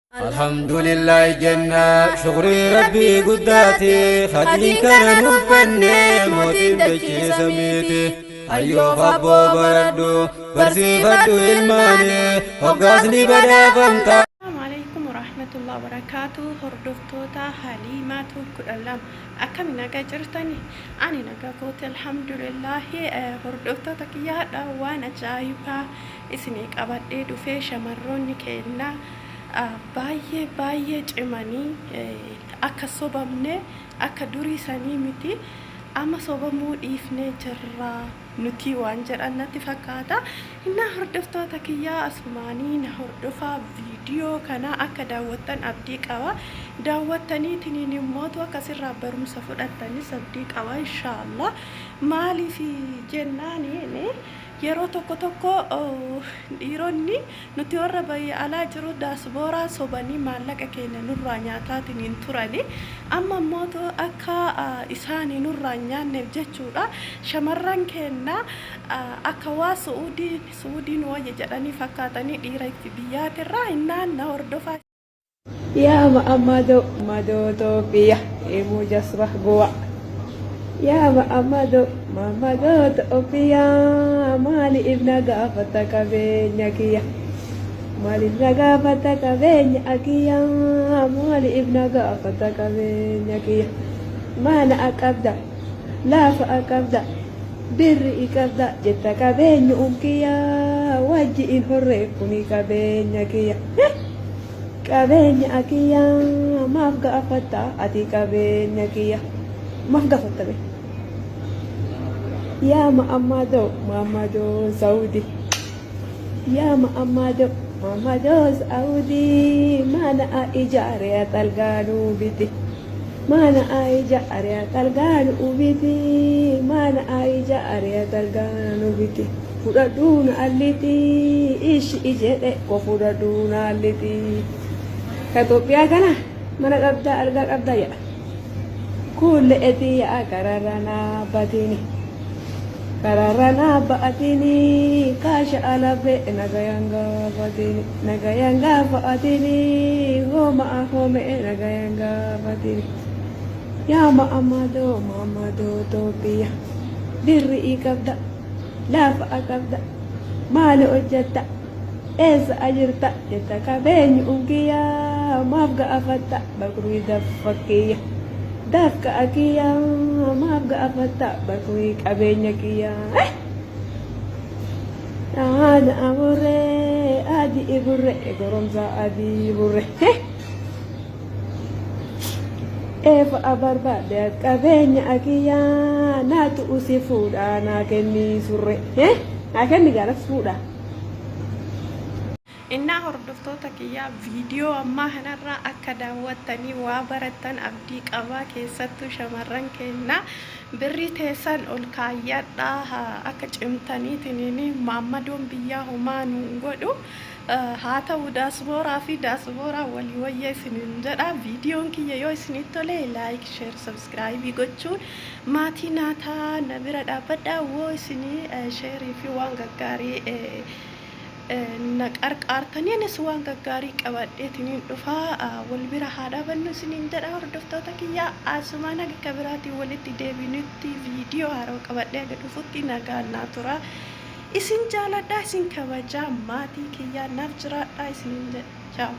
الحمد لله جنة شكري ربي قداتي خدين كان نبني موتين دكي سميتي أيو فابو بردو برسي فدو الماني وقاسني بدا فمتا. السلام عليكم ورحمة الله وبركاته. هردفتوتا حليمات كلام أكمل نجا جرتني أنا نجا قوت الحمد لله. هردفتوتا كيا وانا جايبا اسمك أبدي دفع شمروني كنا باية cimanii akka sobamne akka durii sanii miti amma sobamuu dhiifnee jirra nuti waan jedhan natti fakkaata. Inna hordoftoota kiyyaa asumaanii na hordofaa viidiyoo kana akka daawwattan abdii qaba. Daawwattaniitiin immoo akkasirraa barumsa fudhattanis abdii qaba inshallah. Maaliif jennaani yeroo tokko dhiironni nuti warra bayya alaa jiru daasbooraa sobanii maallaqa keenya nurraa nyaataatiin hin turani amma immoo akka isaanii nurraa nyaanneef jechuudha shamarran keenya akka waa Suudiin wayya jedhanii fakkaatanii dhiira itti biyyaatirraa innaan na hordofaa. Yaa Muhammadu Toofiya Imuu Jasbah Goa. يا محمد توفيا مالي ابن قافتك بينك يا مالي ابن قافتك بينك يا مالي ابن قافتك بينك يا ما أنا أكبدا لا فأكبدا بري كبدا جتك بين أمك يا وجئ حريكني كبينك يا كبينك يا ما قافتا أتي كبينك يا ما قافتا بينك يا محمد سعودي يا محمد سعودي ما أنا إجارة تلقانو بيتي ما أنا إجارة تلقانو بيتي ما أنا إجارة تلقانو بيتي فردون الليتي إيش إجرة وفردون الليتي كتوبيا كنا من أبدا ألقى أبدا يا كل إتي أكررنا بديني kararana baatini kasha alabe nagayanga baatini goma ahome nagayanga baatini ya Muhammadu Toofiya dirri ikabda lafa akabda mali ojjata esa ajirta jetta kabeni ungiya mafga afatta bakruida daffakiya dafka akiya mafga afatta bakui kabenya kiya ada amore adi ibure goromza adi ibure eva abarba de kabenya akiya natu usifuda na kenni surre na kenni gara fuda. Inna hordoftoota kiyyaa viidiyoo ammaa kanarraa akka daawwattanii waa barattan abdii qabaa keessattuu shamarran keenya birrii teessan ol kaayyadhaa akka cimtaniitiin Muhammadoon biyyaa homaa nuun godhu haa ta'u daasbooraa fi daasbooraa walii wayya isiniin jedha. Viidiyoon kiyya yoo isinitti tole laayik sheer sabskraayibii gochuun maatii naataa na bira dhaabbadhaa woo isinii sheerii fi waan gaggaarii naqarqaartanii anis waan gaggaarii qabadheetiin dhufaa wal bira haadha bannu isiniin jedha. Hordoftoota kiyyaa asuma naga biraatiin walitti deebinutti viidiyoo haaroo qabadhee aga dhufutti nagaannaa tura. Isin jaaladhaa isin kabajaa maatii kiyyaa naaf jiraadhaa isiniin jedha.